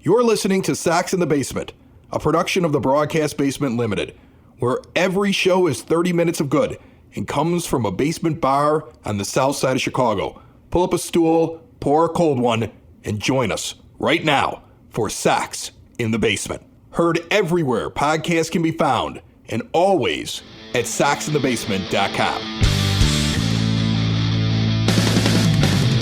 You're listening to Sox in the Basement, a production of the Broadcast Basement Limited, where every show is 30 minutes of good and comes from a basement bar on the south side of Chicago. Pull up a stool, pour a cold one, and join us right now for Sox in the Basement. Heard everywhere podcasts can be found, and always at soxinthebasement.com.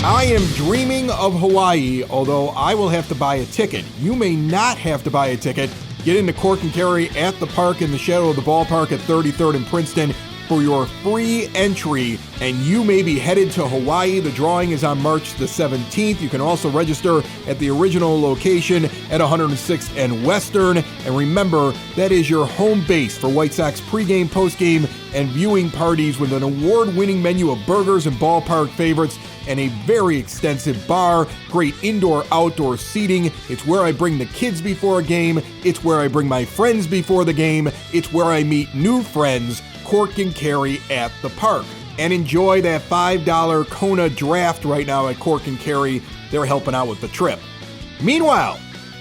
I am dreaming of Hawaii, although I will have to buy a ticket. You may not have to buy a ticket. Get into Cork and Carry at the park in the shadow of the ballpark at 33rd and Princeton for your free entry, and you may be headed to Hawaii. The drawing is on March the 17th. You can also register at the original location at 106th and Western. And remember, that is your home base for White Sox pregame, postgame, and viewing parties with an award-winning menu of burgers and ballpark favorites and a very extensive bar, great indoor-outdoor seating. It's where I bring the kids before a game. It's where I bring my friends before the game. It's where I meet new friends. Cork and Carry at the park. And enjoy that $5 Kona draft right now at Cork and Carry. They're helping out with the trip. Meanwhile,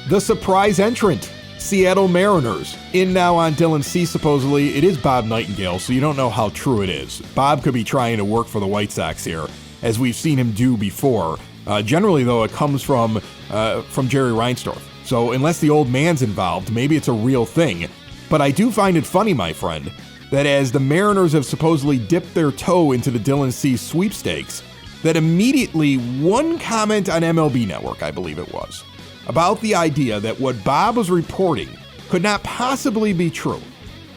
the surprise entrant, Seattle Mariners, in now on Dylan Cease, supposedly. It is Bob Nightingale, so you don't know how true it is. Bob could be trying to work for the White Sox here, as we've seen him do before. Generally, though, it comes from Jerry Reinsdorf. So unless the old man's involved, maybe it's a real thing. But I do find it funny, my friend, that as the Mariners have supposedly dipped their toe into the Dylan Cease sweepstakes, that immediately one comment on MLB Network, I believe it was, about the idea that what Bob was reporting could not possibly be true,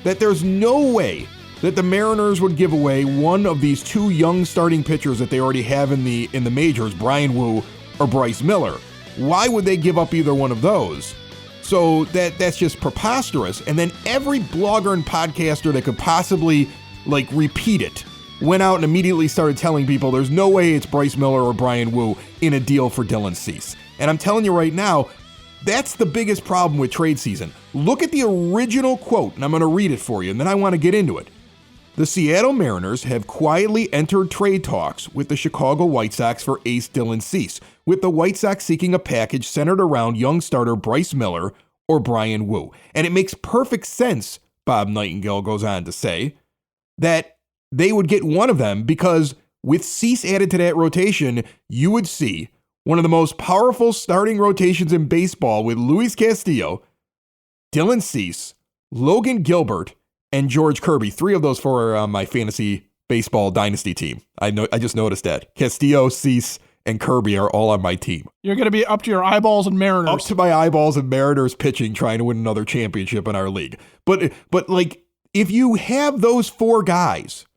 that there's no way that the Mariners would give away one of these two young starting pitchers that they already have in the majors, Brian Wu or Bryce Miller. Why would they give up either one of those? So that's just preposterous. And then every blogger and podcaster that could possibly repeat it went out and immediately started telling people there's no way it's Bryce Miller or Brian Wu in a deal for Dylan Cease. And I'm telling you right now, that's the biggest problem with trade season. Look at the original quote, and I'm going to read it for you, and then I want to get into it. The Seattle Mariners have quietly entered trade talks with the Chicago White Sox for ace Dylan Cease, with the White Sox seeking a package centered around young starter Bryce Miller or Brian Wu. And it makes perfect sense, Bob Nightingale goes on to say, that they would get one of them because with Cease added to that rotation, you would see one of the most powerful starting rotations in baseball with Luis Castillo, Dylan Cease, Logan Gilbert, and George Kirby. Three of those four are on my fantasy baseball dynasty team. I just noticed that. Castillo, Cease, and Kirby are all on my team. You're going to be up to your eyeballs in Mariners. Up to my eyeballs in Mariners pitching, trying to win another championship in our league. But if you have those four guys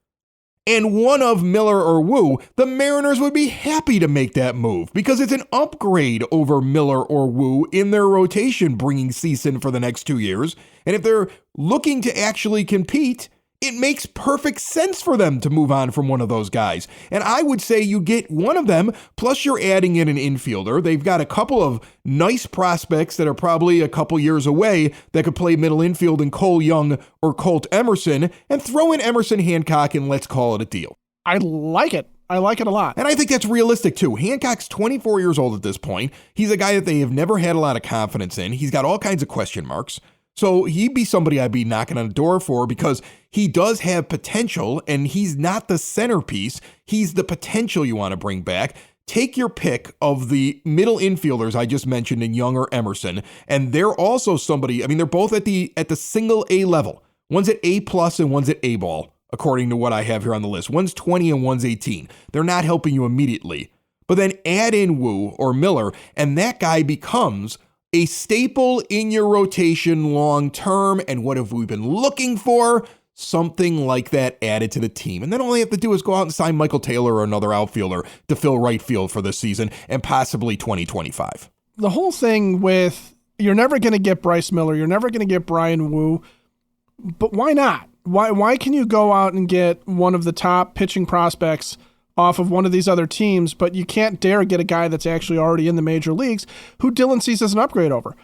and one of Miller or Wu, the Mariners would be happy to make that move because it's an upgrade over Miller or Wu in their rotation, bringing Cease in for the next 2 years. And if they're looking to actually compete, it makes perfect sense for them to move on from one of those guys. And I would say you get one of them, plus you're adding in an infielder. They've got a couple of nice prospects that are probably a couple years away that could play middle infield in Cole Young or Colt Emerson, and throw in Emerson Hancock and let's call it a deal. I like it. I like it a lot. And I think that's realistic too. Hancock's 24 years old at this point. He's a guy that they have never had a lot of confidence in. He's got all kinds of question marks. So he'd be somebody I'd be knocking on the door for because he does have potential and he's not the centerpiece. He's the potential you want to bring back. Take your pick of the middle infielders I just mentioned in Young or Emerson, and they're also somebody, they're both at the single A level. One's at A+ and one's at A ball, according to what I have here on the list. One's 20 and one's 18. They're not helping you immediately. But then add in Wu or Miller, and that guy becomes a staple in your rotation long term. And what have we been looking for? Something like that added to the team. And then all they have to do is go out and sign Michael Taylor or another outfielder to fill right field for this season and possibly 2025. The whole thing with you're never going to get Bryce Miller, you're never going to get Brian Wu, but why not? Why can you go out and get one of the top pitching prospects off of one of these other teams, but you can't dare get a guy that's actually already in the major leagues who Dylan sees as an upgrade over?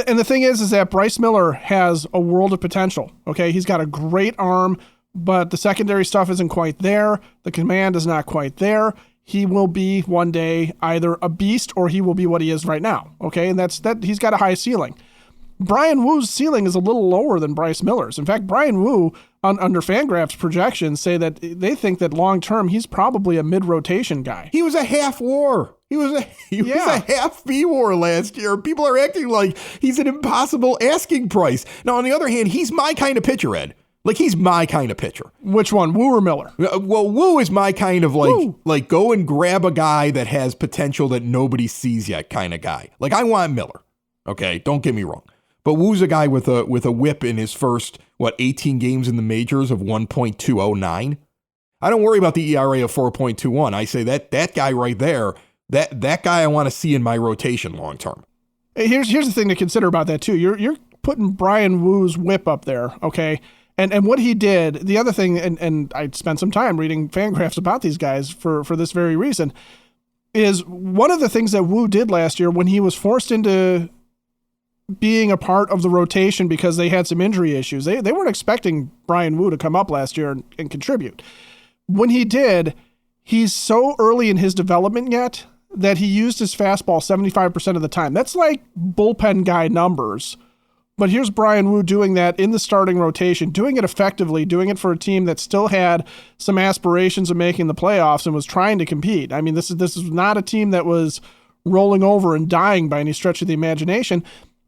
And the thing is that Bryce Miller has a world of potential. Okay, he's got a great arm, but the secondary stuff isn't quite there. The command is not quite there. he will be one day either a beast or he will be what he is right now. Okay. And that he's got a high ceiling. Brian Woo's ceiling is a little lower than Bryce Miller's. In fact, Brian Woo, under Fangraphs projections, say that they think that long-term he's probably a mid-rotation guy. He was a half WAR. He was a half B-WAR last year. People are acting like he's an impossible asking price. Now, on the other hand, he's my kind of pitcher, Ed. Like, he's my kind of pitcher. Which one, Woo or Miller? Well, Woo is my kind of like go and grab a guy that has potential that nobody sees yet kind of guy. Like, I want Miller. Okay, don't get me wrong. But Woo's a guy with a whip in his first, 18 games in the majors of 1.209. I don't worry about the ERA of 4.21. I say that guy right there, that guy I want to see in my rotation long term. Here's the thing to consider about that too. You're putting Brian Woo's whip up there, okay? And what he did, the other thing, and I spent some time reading Fangraphs about these guys for this very reason, is one of the things that Woo did last year when he was forced into being a part of the rotation because they had some injury issues. They weren't expecting Brian Woo to come up last year and contribute. When he did, he's so early in his development yet that he used his fastball 75% of the time. That's like bullpen guy numbers. But here's Brian Woo doing that in the starting rotation, doing it effectively, doing it for a team that still had some aspirations of making the playoffs and was trying to compete. I mean, this is not a team that was rolling over and dying by any stretch of the imagination.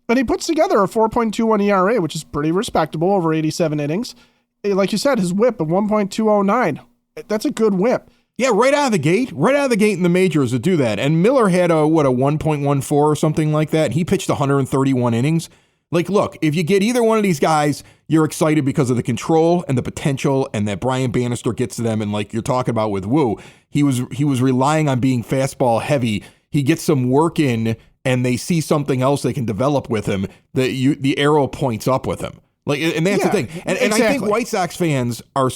And he puts together a 4.21 ERA, which is pretty respectable over 87 innings. Like you said, his whip of 1.209. That's a good whip. Yeah, right out of the gate in the majors to do that. And Miller had a 1.14 or something like that. He pitched 131 innings. Like, look, if you get either one of these guys, you're excited because of the control and the potential and that Brian Bannister gets to them. And like you're talking about with Woo, he was relying on being fastball heavy. He gets some work in and they see something else they can develop with him, the arrow points up with him. Like, and that's the thing. And exactly. I think White Sox fans are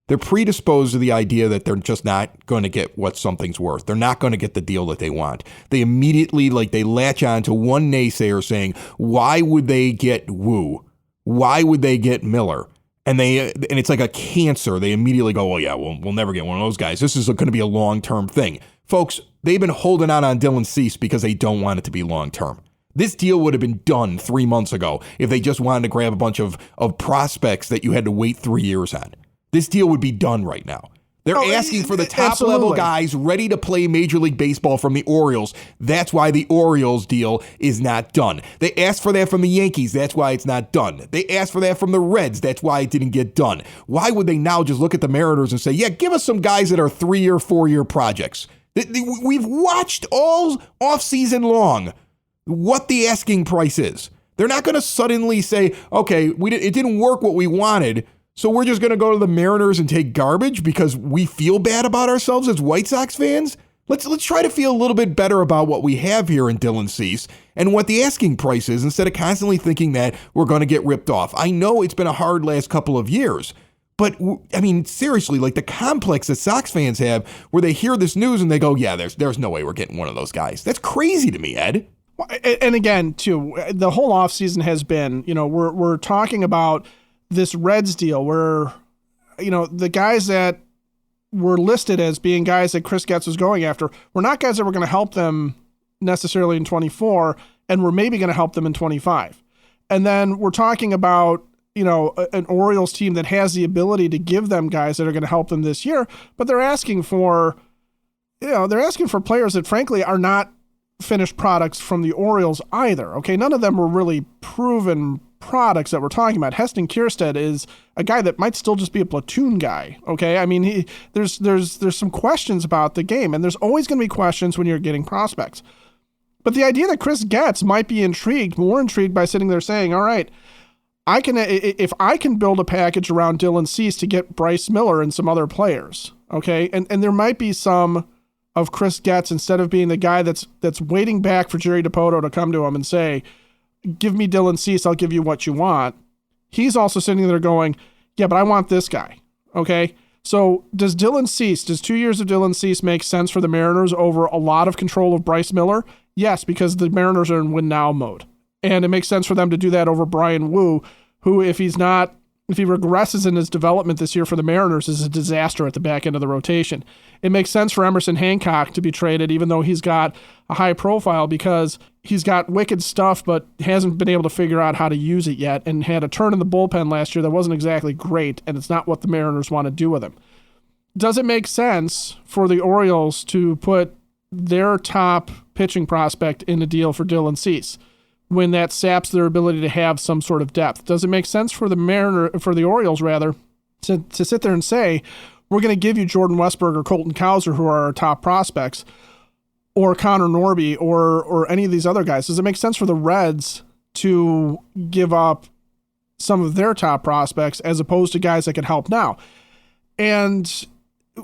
they're predisposed to the idea that they're just not going to get what something's worth. They're not going to get the deal that they want. They immediately, they latch on to one naysayer saying, why would they get Woo? Why would they get Miller? And it's like a cancer. They immediately go, well, yeah, we'll never get one of those guys. This is going to be a long-term thing. Folks, they've been holding out on Dylan Cease because they don't want it to be long-term. This deal would have been done 3 months ago if they just wanted to grab a bunch of prospects that you had to wait 3 years on. This deal would be done right now. They're asking for the top-level guys ready to play Major League Baseball from the Orioles. That's why the Orioles deal is not done. They asked for that from the Yankees. That's why it's not done. They asked for that from the Reds. That's why it didn't get done. Why would they now just look at the Mariners and say, yeah, give us some guys that are 3-year, 4-year projects? We've watched all offseason long what the asking price is. They're not going to suddenly say, okay, it didn't work what we wanted, so we're just going to go to the Mariners and take garbage because we feel bad about ourselves as White Sox fans? Let's try to feel a little bit better about what we have here in Dylan Cease and what the asking price is instead of constantly thinking that we're going to get ripped off. I know it's been a hard last couple of years, but I mean, seriously, like the complex that Sox fans have where they hear this news and they go, yeah, there's no way we're getting one of those guys. That's crazy to me, Ed. And again, too, the whole offseason has been, we're talking about this Reds deal where, the guys that were listed as being guys that Chris Getz was going after were not guys that were going to help them necessarily in 24 and were maybe going to help them in 25. And then we're talking about, an Orioles team that has the ability to give them guys that are going to help them this year, but they're asking for players that frankly are not finished products from the Orioles either. Okay. None of them were really proven products that we're talking about. Heston Kjerstad is a guy that might still just be a platoon guy. Okay. I mean, there's some questions about the game, and there's always going to be questions when you're getting prospects. But the idea that Chris Getz might be more intrigued by sitting there saying, all right, if I can build a package around Dylan Cease to get Bryce Miller and some other players. Okay. And there might be some of Chris Getz, instead of being the guy that's waiting back for Jerry DiPoto to come to him and say, give me Dylan Cease, I'll give you what you want. He's also sitting there going, yeah, but I want this guy. Okay. So does 2 years of Dylan Cease make sense for the Mariners over a lot of control of Bryce Miller? Yes, because the Mariners are in win now mode. And it makes sense for them to do that over Brian Woo, who, if he's not if he regresses in his development this year for the Mariners, is a disaster at the back end of the rotation. It makes sense for Emerson Hancock to be traded, even though he's got a high profile, because he's got wicked stuff, but hasn't been able to figure out how to use it yet, and had a turn in the bullpen last year that wasn't exactly great, and it's not what the Mariners want to do with him. Does it make sense for the Orioles to put their top pitching prospect in a deal for Dylan Cease when that saps their ability to have some sort of depth? Does it make sense for the Orioles to sit there and say, we're going to give you Jordan Westburg or Colton Cowser, who are our top prospects, or Connor Norby, or any of these other guys? Does it make sense for the Reds to give up some of their top prospects as opposed to guys that could help now? And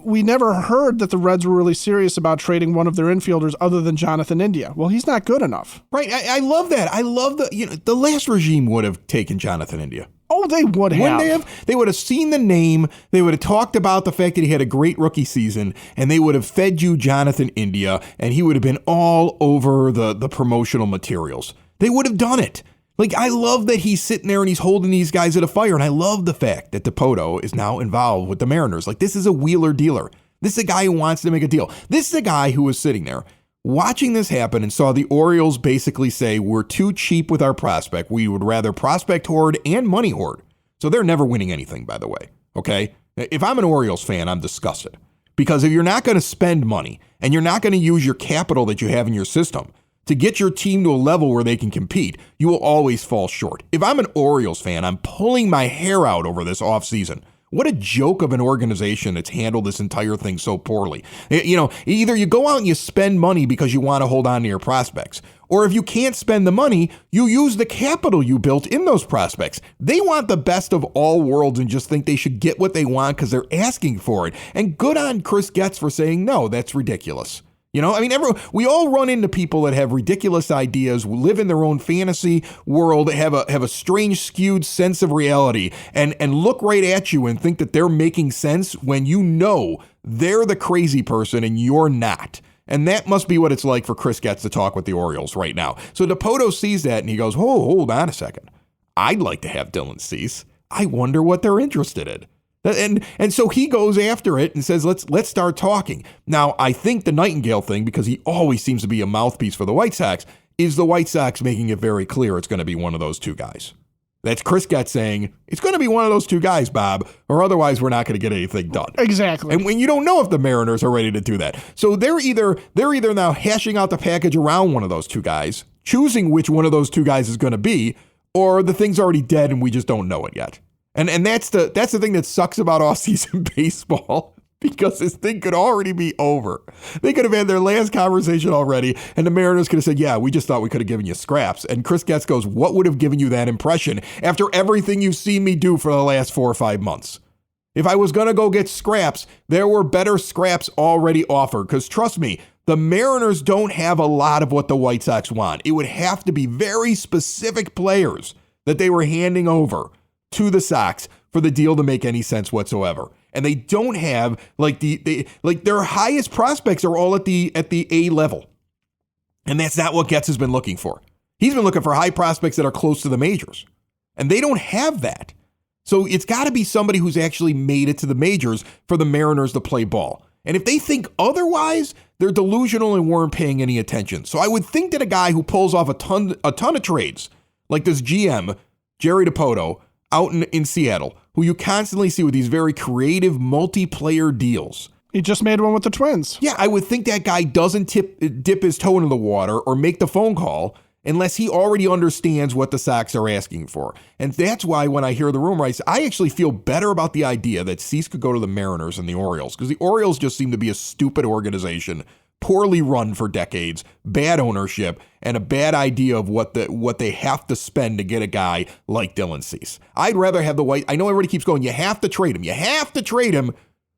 we never heard that the Reds were really serious about trading one of their infielders other than Jonathan India. Well, he's not good enough. Right. I love that. I love the last regime would have taken Jonathan India. Oh, they would have. Wouldn't they have? They would have seen the name. They would have talked about the fact that he had a great rookie season, and they would have fed you Jonathan India, and he would have been all over the promotional materials. They would have done it. Like, I love that he's sitting there and he's holding these guys at a fire. And I love the fact that DePoto is now involved with the Mariners. Like, this is a wheeler dealer. This is a guy who wants to make a deal. This is a guy who was sitting there watching this happen and saw the Orioles basically say, we're too cheap with our prospect. We would rather prospect hoard and money hoard. So they're never winning anything, by the way. Okay. If I'm an Orioles fan, I'm disgusted, because if you're not going to spend money and you're not going to use your capital that you have in your system to get your team to a level where they can compete, you will always fall short. If I'm an Orioles fan, I'm pulling my hair out over this offseason. What a joke of an organization that's handled this entire thing so poorly. You know, either you go out and you spend money because you want to hold on to your prospects, or if you can't spend the money, you use the capital you built in those prospects. They want the best of all worlds and just think they should get what they want because they're asking for it. And good on Chris Getz for saying, no, that's ridiculous. You know, I mean, we all run into people that have ridiculous ideas, live in their own fantasy world, have a strange, skewed sense of reality, and look right at you and think that they're making sense when you know they're the crazy person and you're not. And that must be what it's like for Chris Getz to talk with the Orioles right now. So DePoto sees that and he goes, oh, hold on a second. I'd like to have Dylan Cease. I wonder what they're interested in. And so he goes after it and says, let's start talking. Now, I think the Nightingale thing, because he always seems to be a mouthpiece for the White Sox, is the White Sox making it very clear it's going to be one of those two guys. That's Chris Getz saying, it's going to be one of those two guys, Bob, or otherwise we're not going to get anything done. Exactly. And when you don't know if the Mariners are ready to do that. So they're either now hashing out the package around one of those two guys, choosing which one of those two guys is going to be, or the thing's already dead and we just don't know it yet. And that's the thing that sucks about off-season baseball, because this thing could already be over. They could have had their last conversation already, and the Mariners could have said, yeah, we just thought we could have given you scraps. And Chris Getz goes, what would have given you that impression after everything you've seen me do for the last 4 or 5 months? If I was going to go get scraps, there were better scraps already offered, because trust me, the Mariners don't have a lot of what the White Sox want. It would have to be very specific players that they were handing over to the Sox for the deal to make any sense whatsoever. And they don't have their highest prospects are all at the A level. And that's not what Getz has been looking for. He's been looking for high prospects that are close to the majors. And they don't have that. So it's got to be somebody who's actually made it to the majors for the Mariners to play ball. And if they think otherwise, they're delusional and weren't paying any attention. So I would think that a guy who pulls off a ton of trades, like this GM, Jerry DePoto, out in Seattle, who you constantly see with these very creative multiplayer deals. He just made one with the Twins. Yeah, I would think that guy doesn't dip his toe into the water or make the phone call unless he already understands what the Sox are asking for. And that's why when I hear the rumor, I actually feel better about the idea that Cease could go to the Mariners and the Orioles, because the Orioles just seem to be a stupid organization, poorly run for decades, bad ownership, and a bad idea of what they have to spend to get a guy like Dylan Cease. I'd rather have the White. I know everybody keeps going, you have to trade him. You have to trade him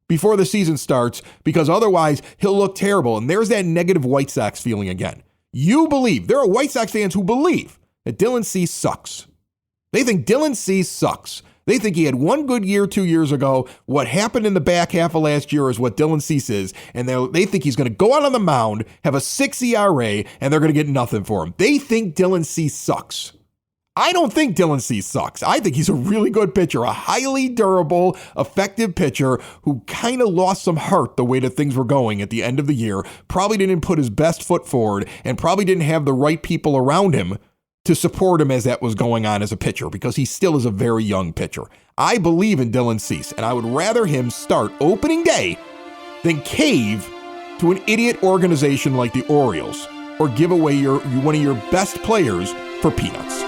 before the season starts, because otherwise he'll look terrible. And there's that negative White Sox feeling again. There are White Sox fans who believe that Dylan Cease sucks. They think Dylan Cease sucks. They think he had one good year 2 years ago. What happened in the back half of last year is what Dylan Cease is. And they think he's going to go out on the mound, have a 6 ERA, and they're going to get nothing for him. They think Dylan Cease sucks. I don't think Dylan Cease sucks. I think he's a really good pitcher, a highly durable, effective pitcher who kind of lost some heart the way that things were going at the end of the year, probably didn't put his best foot forward, and probably didn't have the right people around him to support him as that was going on as a pitcher, because he still is a very young pitcher. I believe in Dylan Cease, and I would rather him start opening day than cave to an idiot organization like the Orioles or give away one of your best players for peanuts.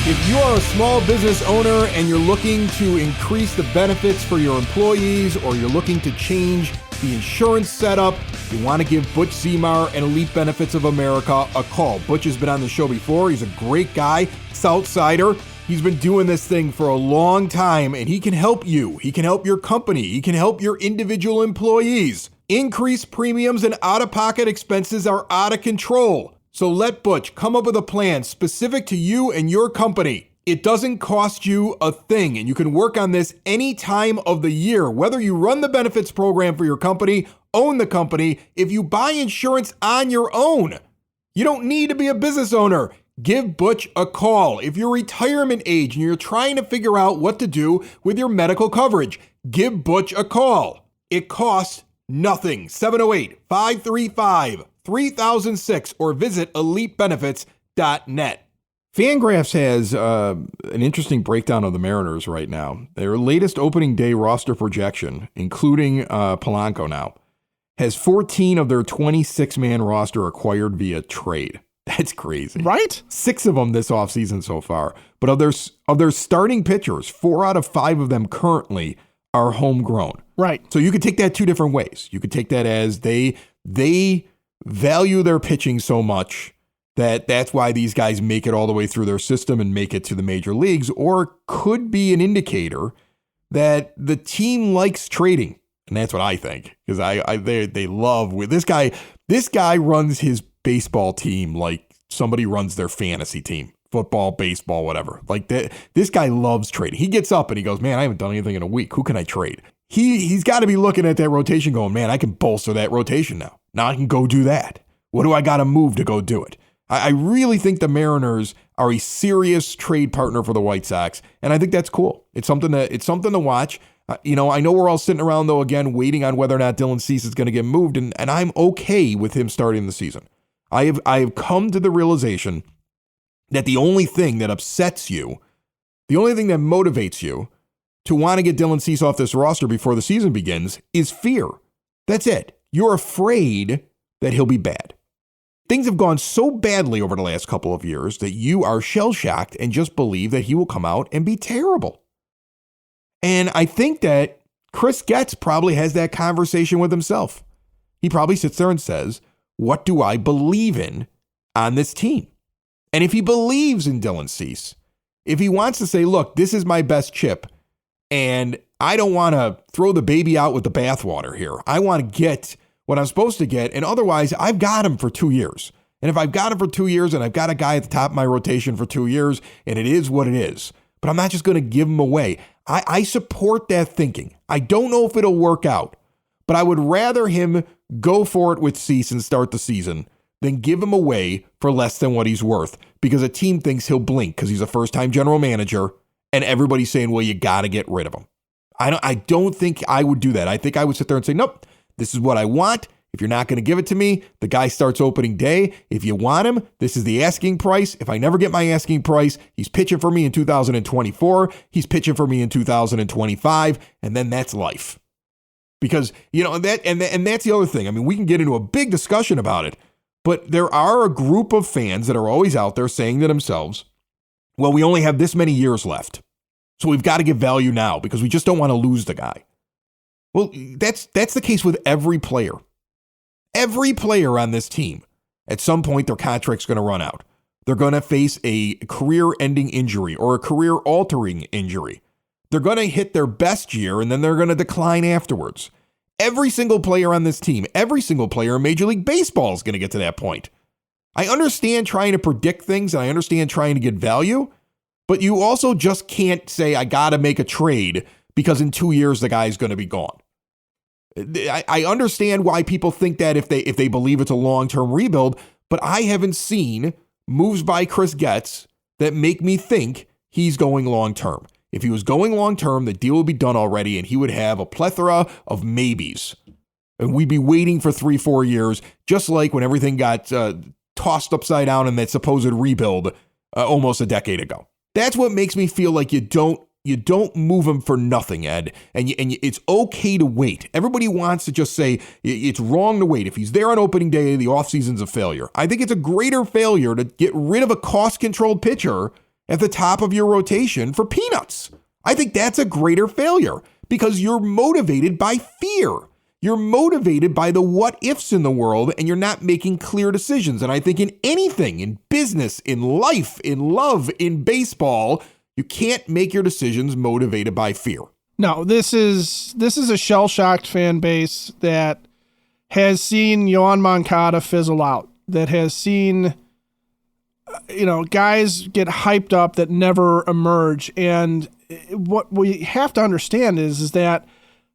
If you are a small business owner and you're looking to increase the benefits for your employees, or you're looking to change the insurance setup, you want to give Butch Zemar and Elite Benefits of America a call. Butch has been on the show before. He's a great guy, Southsider. He's been doing this thing for a long time, and he can help you. He can help your company. He can help your individual employees. Increased premiums and out-of-pocket expenses are out of control. So let Butch come up with a plan specific to you and your company. It doesn't cost you a thing, and you can work on this any time of the year, whether you run the benefits program for your company, own the company, if you buy insurance on your own. You don't need to be a business owner. Give Butch a call. If you're retirement age and you're trying to figure out what to do with your medical coverage, give Butch a call. It costs nothing. 708-535-3006 or visit elitebenefits.net. Fangraphs has an interesting breakdown of the Mariners right now. Their latest opening day roster projection, including Polanco now, has 14 of their 26-man roster acquired via trade. That's crazy. Right? 6 of them this offseason so far. But of their starting pitchers, 4 out of 5 of them currently are homegrown. Right. So you could take that 2 different ways. You could take that as they value their pitching so much that's why these guys make it all the way through their system and make it to the major leagues, or could be an indicator that the team likes trading. And that's what I think, because they love with this guy. This guy runs his baseball team like somebody runs their fantasy team, football, baseball, whatever. Like that. This guy loves trading. He gets up and he goes, man, I haven't done anything in a week. Who can I trade? He's got to be looking at that rotation going, man, I can bolster that rotation now. Now I can go do that. What do I got to move to go do it? I really think the Mariners are a serious trade partner for the White Sox, and I think that's cool. It's something to watch. I know we're all sitting around, though, again, waiting on whether or not Dylan Cease is going to get moved, and I'm okay with him starting the season. I have come to the realization that the only thing that upsets you, the only thing that motivates you to want to get Dylan Cease off this roster before the season begins is fear. That's it. You're afraid that he'll be bad. Things have gone so badly over the last couple of years that you are shell-shocked and just believe that he will come out and be terrible. And I think that Chris Getz probably has that conversation with himself. He probably sits there and says, what do I believe in on this team? And if he believes in Dylan Cease, if he wants to say, look, this is my best chip, and I don't want to throw the baby out with the bathwater here. I want to get what I'm supposed to get, and otherwise I've got him for 2 years. And if I've got him for 2 years and I've got a guy at the top of my rotation for 2 years, and it is what it is, but I'm not just going to give him away. I support that thinking. I don't know if it'll work out, but I would rather him go for it with Cease and start the season than give him away for less than what he's worth, because a team thinks he'll blink because he's a first-time general manager, and everybody's saying, well, you got to get rid of him. I don't think I would do that. I think I would sit there and say, nope, this is what I want. If you're not going to give it to me, the guy starts opening day. If you want him, this is the asking price. If I never get my asking price, he's pitching for me in 2024. He's pitching for me in 2025. And then that's life. Because, and that's the other thing. I mean, we can get into a big discussion about it, but there are a group of fans that are always out there saying to themselves, well, we only have this many years left, so we've got to give value now because we just don't want to lose the guy. Well, that's the case with every player. Every player on this team, at some point, their contract's going to run out. They're going to face a career-ending injury or a career-altering injury. They're going to hit their best year, and then they're going to decline afterwards. Every single player on this team, every single player in Major League Baseball is going to get to that point. I understand trying to predict things, and I understand trying to get value, but you also just can't say, I got to make a trade because in 2 years, the guy's going to be gone. I understand why people think that if they believe it's a long-term rebuild, but I haven't seen moves by Chris Getz that make me think he's going long-term. If he was going long-term, the deal would be done already, and he would have a plethora of maybes. And we'd be waiting for 3-4 years, just like when everything got tossed upside down in that supposed rebuild almost a decade ago. That's what makes me feel like you don't move him for nothing, Ed. And it's okay to wait. Everybody wants to just say it's wrong to wait. If he's there on opening day, the offseason's a failure. I think it's a greater failure to get rid of a cost-controlled pitcher at the top of your rotation for peanuts. I think that's a greater failure because you're motivated by fear. You're motivated by the what ifs in the world, and you're not making clear decisions. And I think in anything, in business, in life, in love, in baseball, you can't make your decisions motivated by fear. No, this is a shell-shocked fan base that has seen Yoan Moncada fizzle out, that has seen guys get hyped up that never emerge. And what we have to understand is that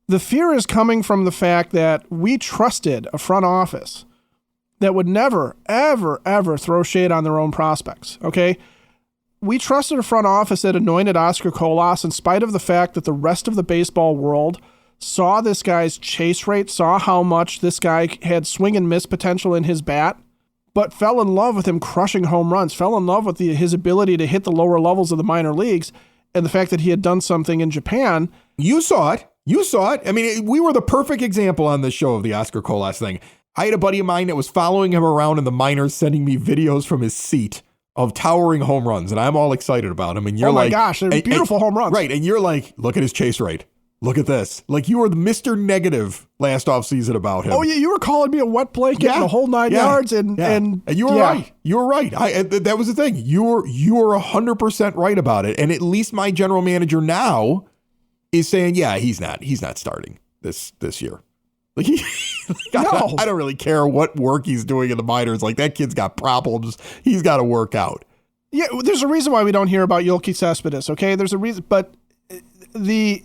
the fear is coming from the fact that we trusted a front office that would never, ever, ever throw shade on their own prospects, okay? We trusted a front office that anointed Oscar Colas in spite of the fact that the rest of the baseball world saw this guy's chase rate, saw how much this guy had swing and miss potential in his bat, but fell in love with him crushing home runs, fell in love with his ability to hit the lower levels of the minor leagues, and the fact that he had done something in Japan. You saw it. I mean, we were the perfect example on this show of the Oscar Colas thing. I had a buddy of mine that was following him around in the minors, sending me videos from his seat of towering home runs, and I'm all excited about him. And you're like, oh my gosh, they're beautiful home runs. Right, and you're like, look at his chase rate. Look at this. Like, you were the Mr. Negative last offseason about him. Oh, yeah, you were calling me a wet blanket the whole 9 yards. And you were right. You were right. That was the thing. You were 100% right about it. And at least my general manager now is saying, yeah, he's not starting this year. Like, I don't really care what work he's doing in the minors. Like, that kid's got problems. He's got to work out. Yeah, there's a reason why we don't hear about Yoelqui Cespedes, okay? There's a reason. But the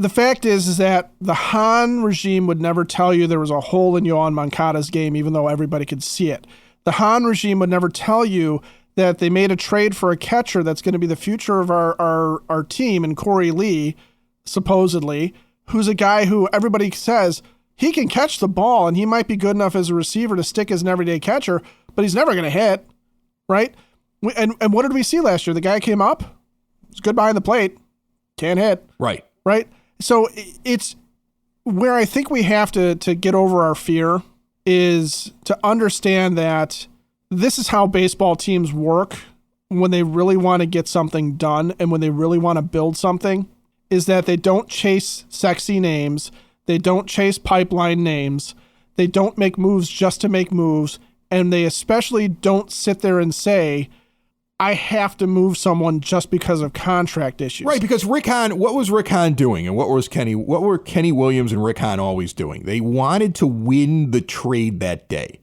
fact is that the Hahn regime would never tell you there was a hole in Yoan Moncada's game, even though everybody could see it. The Hahn regime would never tell you that they made a trade for a catcher that's going to be the future of our team, and Corey Lee, supposedly, who's a guy who everybody says he can catch the ball and he might be good enough as a receiver to stick as an everyday catcher, but he's never going to hit, right? And what did we see last year? The guy came up, was good behind the plate, can't hit. Right. So it's where I think we have to get over our fear is to understand that this is how baseball teams work when they really want to get something done and when they really want to build something, is that they don't chase sexy names. They don't chase pipeline names. They don't make moves just to make moves. And they especially don't sit there and say, I have to move someone just because of contract issues. Right, because Rick Hahn, what was Rick Hahn doing, and what were Kenny Williams and Rick Hahn always doing? They wanted to win the trade that day.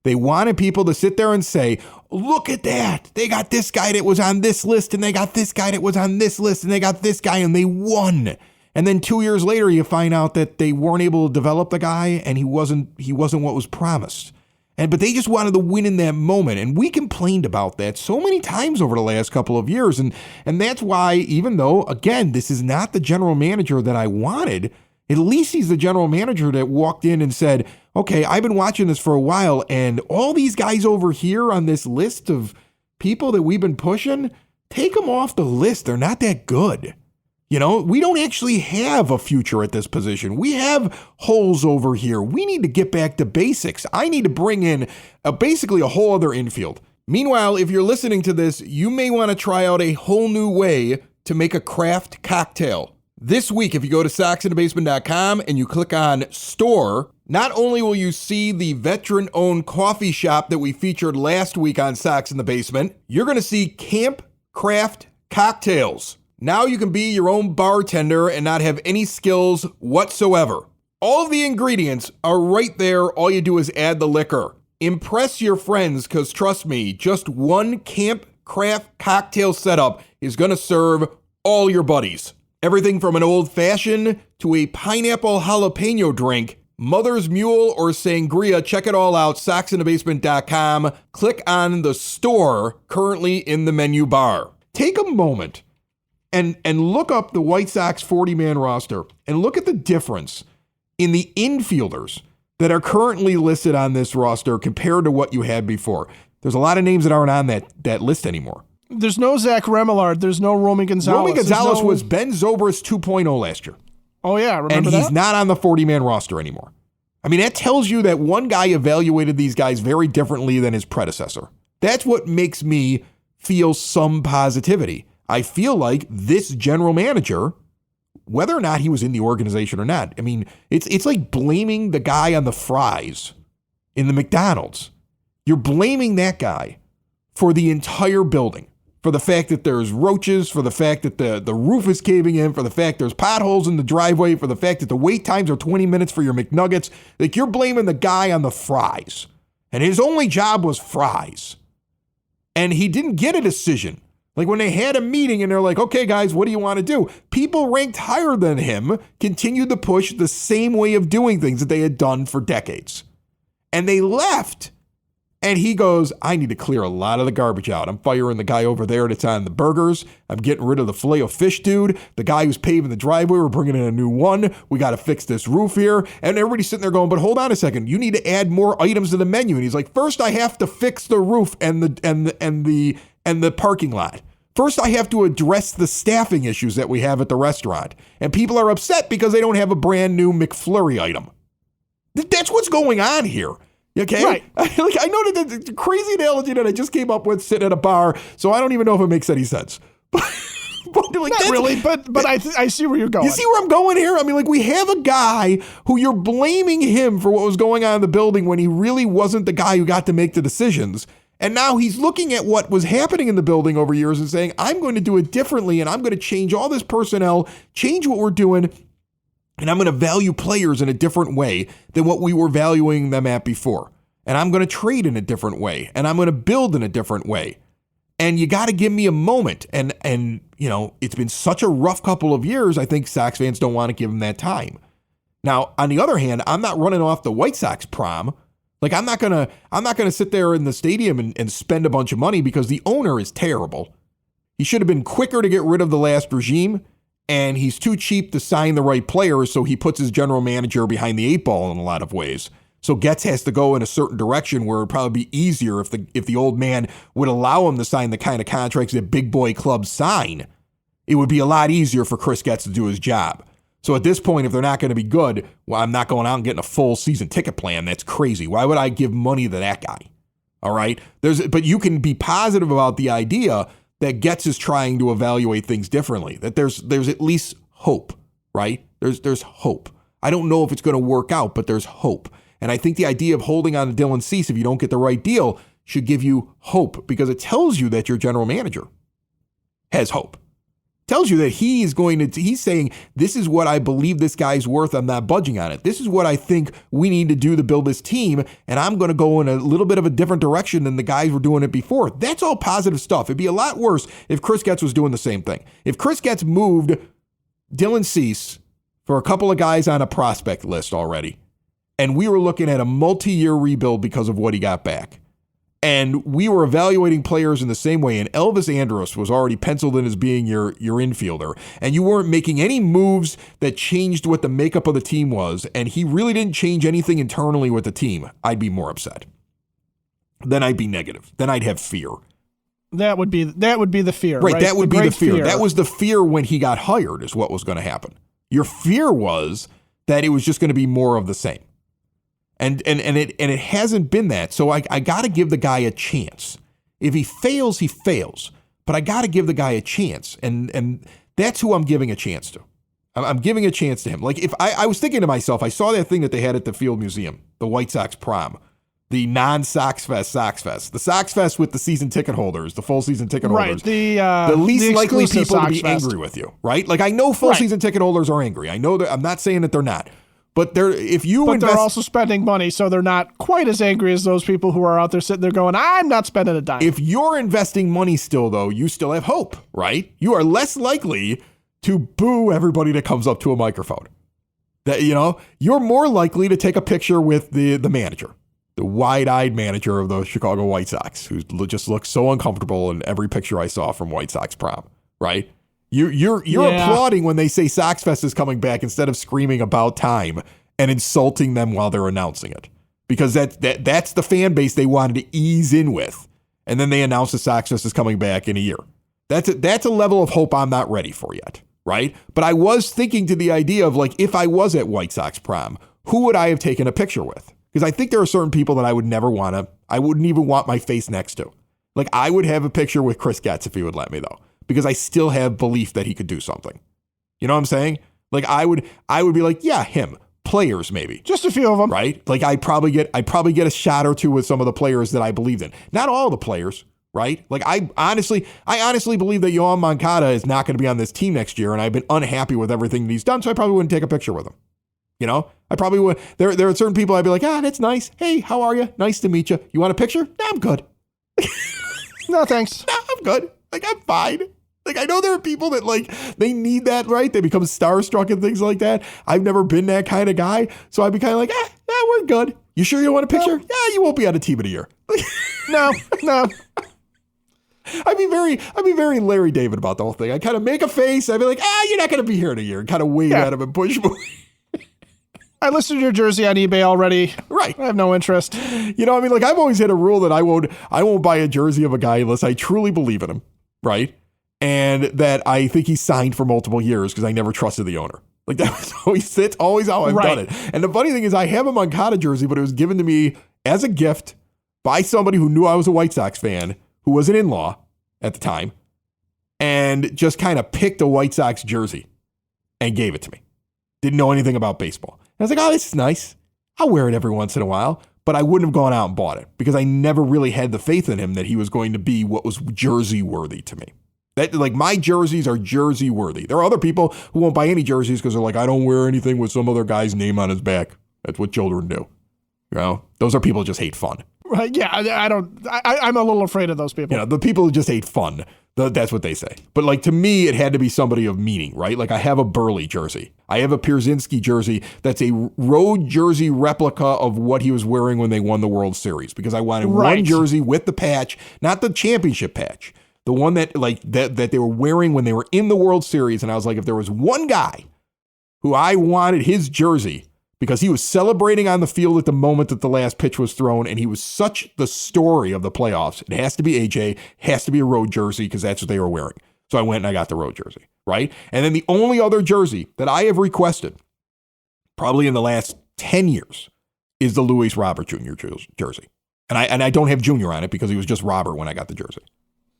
They wanted people to sit there and say, look at that. They got this guy that was on this list, and they got this guy that was on this list, and they got this guy, and they won. And then 2 years later, you find out that they weren't able to develop the guy, and he wasn't what was promised. But they just wanted to win in that moment. And we complained about that so many times over the last couple of years. And that's why, even though, again, this is not the general manager that I wanted, at least he's the general manager that walked in and said, okay, I've been watching this for a while, and all these guys over here on this list of people that we've been pushing, take them off the list. They're not that good. We don't actually have a future at this position. We have holes over here. We need to get back to basics. I need to bring in basically a whole other infield. Meanwhile, if you're listening to this, you may want to try out a whole new way to make a craft cocktail. This week, if you go to soxinthebasement.com and you click on store, not only will you see the veteran-owned coffee shop that we featured last week on Sox in the Basement, you're going to see Camp Craft Cocktails. Now you can be your own bartender and not have any skills whatsoever. All of the ingredients are right there. All you do is add the liquor. Impress your friends, because trust me, just one Camp Craft cocktail setup is going to serve all your buddies. Everything from an old fashioned to a pineapple jalapeno drink, Mother's Mule or Sangria, check it all out, soxinthebasement.com. Click on the store currently in the menu bar. Take a moment and look up the White Sox 40-man roster and look at the difference in the infielders that are currently listed on this roster compared to what you had before. There's a lot of names that aren't on that list anymore. There's no Zach Remillard. There's no Romy Gonzalez. Romy Gonzalez was Ben Zobrist 2.0 last year. Oh, yeah. Remember that? And he's that? not on the 40-man roster anymore. I mean, that tells you that one guy evaluated these guys very differently than his predecessor. That's what makes me feel some positivity. I feel like this general manager, whether or not he was in the organization or not, I mean, it's like blaming the guy on the fries in the McDonald's. You're blaming that guy for the entire building, for the fact that there's roaches, for the fact that the roof is caving in, for the fact there's potholes in the driveway, for the fact that the wait times are 20 minutes for your McNuggets. Like, you're blaming the guy on the fries. And his only job was fries. And he didn't get a decision. Like, when they had a meeting and they're like, okay, guys, what do you want to do? People ranked higher than him continued to push the same way of doing things that they had done for decades. And they left. And he goes, I need to clear a lot of the garbage out. I'm firing the guy over there that's on the burgers. I'm getting rid of the Filet-O-Fish dude. The guy who's paving the driveway, we're bringing in a new one. We got to fix this roof here. And everybody's sitting there going, but hold on a second. You need to add more items to the menu. And he's like, first I have to fix the roof and the parking lot. First, I have to address the staffing issues that we have at the restaurant. And people are upset because they don't have a brand new McFlurry item. That's what's going on here. Okay? Right. I know that the crazy analogy that I just came up with sitting at a bar, so I don't even know if it makes any sense. But not really, but I see where you're going. You see where I'm going here? I mean, like, we have a guy who you're blaming him for what was going on in the building when he really wasn't the guy who got to make the decisions. And now he's looking at what was happening in the building over years and saying, I'm going to do it differently, and I'm going to change all this personnel, change what we're doing, and I'm going to value players in a different way than what we were valuing them at before. And I'm going to trade in a different way, and I'm going to build in a different way. And you got to give me a moment. And you know, it's been such a rough couple of years, I think Sox fans don't want to give him that time. Now, on the other hand, I'm not running off the White Sox prom. Like, I'm not gonna sit there in the stadium and spend a bunch of money because the owner is terrible. He should have been quicker to get rid of the last regime, and he's too cheap to sign the right players, so he puts his general manager behind the eight ball in a lot of ways. So Getz has to go in a certain direction where it'd probably be easier if the old man would allow him to sign the kind of contracts that big boy clubs sign. It would be a lot easier for Chris Getz to do his job. So at this point, if they're not going to be good, well, I'm not going out and getting a full season ticket plan. That's crazy. Why would I give money to that guy? All right. But you can be positive about the idea that Getz is trying to evaluate things differently, that there's at least hope, right? There's hope. I don't know if it's going to work out, but there's hope. And I think the idea of holding on to Dylan Cease if you don't get the right deal should give you hope, because it tells you that your general manager has hope. Tells you that he's saying, this is what I believe this guy's worth. I'm not budging on it. This is what I think we need to do to build this team. And I'm going to go in a little bit of a different direction than the guys were doing it before. That's all positive stuff. It'd be a lot worse if Chris Getz was doing the same thing. If Chris Getz moved Dylan Cease for a couple of guys on a prospect list already, and we were looking at a multi-year rebuild because of what he got back, and we were evaluating players in the same way, and Elvis Andrus was already penciled in as being your infielder, and you weren't making any moves that changed what the makeup of the team was, and he really didn't change anything internally with the team, I'd be more upset. Then I'd be negative. Then I'd have fear. That would be the fear, right? That would be the fear. That was the fear when he got hired, is what was going to happen. Your fear was that it was just going to be more of the same. And it hasn't been that. So I got to give the guy a chance. If he fails, he fails. But I got to give the guy a chance. And that's who I'm giving a chance to. I'm giving a chance to him. Like, if I was thinking to myself, I saw that thing that they had at the Field Museum, the White Sox prom, the non-Sox Fest, Sox Fest, the Sox Fest with the season ticket holders, the full season ticket holders. Right, the least likely people Sox to be Fest. angry with you, right? Like, I know full season ticket holders are angry. I know that. I'm not saying that they're not. But they're also spending money, so they're not quite as angry as those people who are out there sitting there going, I'm not spending a dime. If you're investing money still, though, you still have hope, right? You are less likely to boo everybody that comes up to a microphone. That, you're more likely to take a picture with the manager, the wide-eyed manager of the Chicago White Sox, who just looks so uncomfortable in every picture I saw from White Sox prom, right? You're applauding when they say Sox Fest is coming back instead of screaming about time and insulting them while they're announcing it, because that's the fan base they wanted to ease in with, and then they announced the Sox Fest is coming back in a year. That's a level of hope I'm not ready for yet, right? But I was thinking to the idea of, like, if I was at White Sox prom, who would I have taken a picture with? Because I think there are certain people that I wouldn't even want my face next to. Like, I would have a picture with Chris Getz if he would let me, though, because I still have belief that he could do something. You know what I'm saying? Like, I would be like, yeah, him. Players, maybe. Just a few of them. Right? Like, I'd probably get a shot or two with some of the players that I believed in. Not all the players, right? Like, I honestly believe that Yoan Moncada is not going to be on this team next year, and I've been unhappy with everything that he's done, so I probably wouldn't take a picture with him. I probably would. There are certain people I'd be like, that's nice. Hey, how are you? Nice to meet you. You want a picture? Nah, I'm good. No, thanks. Nah, I'm good. Like, I'm fine. Like, I know there are people that, like, they need that, right? They become starstruck and things like that. I've never been that kind of guy. So I'd be kind of like, we're good. You sure you want a picture? Yeah, you won't be on a team of the year. No. I'd be very Larry David about the whole thing. I'd kind of make a face. I'd be like, you're not going to be here in a year. And kind of wave at him and push him away. I listed your jersey on eBay already. Right. I have no interest. Like, I've always had a rule that I won't buy a jersey of a guy unless I truly believe in him. Right. And that I think he's signed for multiple years because I never trusted the owner. Like, that's always how I've done it. And the funny thing is, I have a Moncada jersey, but it was given to me as a gift by somebody who knew I was a White Sox fan, who was an in-law at the time, and just kind of picked a White Sox jersey and gave it to me. Didn't know anything about baseball. And I was like, this is nice. I'll wear it every once in a while. But I wouldn't have gone out and bought it because I never really had the faith in him that he was going to be what was jersey worthy to me. That, like, my jerseys are jersey worthy. There are other people who won't buy any jerseys because they're like, I don't wear anything with some other guy's name on his back. That's what children do. Those are people who just hate fun. Right? Yeah, I'm a little afraid of those people. The people who just hate fun. That's what they say. But, like, to me, it had to be somebody of meaning, right? Like, I have a Burley jersey. I have a Pierzynski jersey that's a road jersey replica of what he was wearing when they won the World Series, because I wanted one jersey with the patch, not the championship patch. The one that they were wearing when they were in the World Series. And I was like, if there was one guy who I wanted his jersey because he was celebrating on the field at the moment that the last pitch was thrown, and he was such the story of the playoffs, it has to be AJ, has to be a road jersey because that's what they were wearing. So I went and I got the road jersey, right? And then the only other jersey that I have requested, probably in the last 10 years, is the Luis Robert Jr. jersey. And I don't have Jr. on it because he was just Robert when I got the jersey.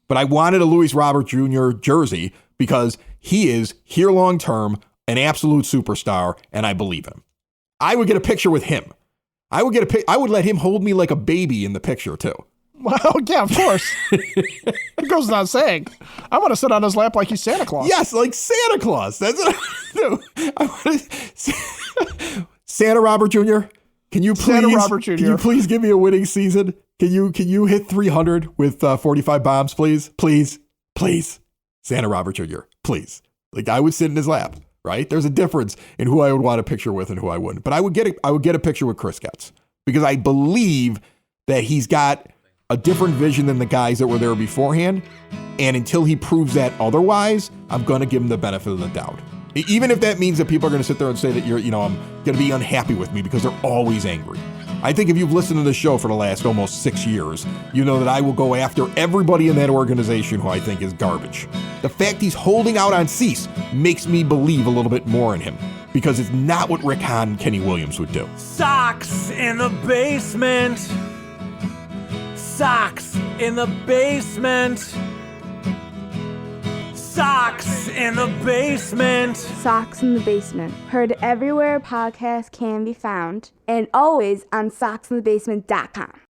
But I wanted a Luis Robert Jr. jersey because he is here long-term, an absolute superstar, and I believe in him. I would get a picture with him. I would let him hold me like a baby in the picture too. Well, yeah, of course. It goes without saying. I want to sit on his lap like he's Santa Claus. Yes, like Santa Claus. That's what I want to. Santa Robert Jr., can you please give me a winning season? Can you hit 300 with 45 bombs, please? Please. Santa Robert Jr., please. Like, I would sit in his lap, right? There's a difference in who I would want a picture with and who I wouldn't. But I would get a picture with Chris Getz because I believe that he's got a different vision than the guys that were there beforehand. And until he proves that otherwise, I'm going to give him the benefit of the doubt. Even if that means that people are going to sit there and say that I'm going to be unhappy with me because they're always angry. I think if you've listened to this show for the last almost 6 years, you know that I will go after everybody in that organization who I think is garbage. The fact he's holding out on Cease makes me believe a little bit more in him because it's not what Rick Hahn and Kenny Williams would do. Sox in the basement. Sox in the basement. Sox in the basement. Sox in the Basement. Heard everywhere podcasts can be found, and always on soxinthebasement.com.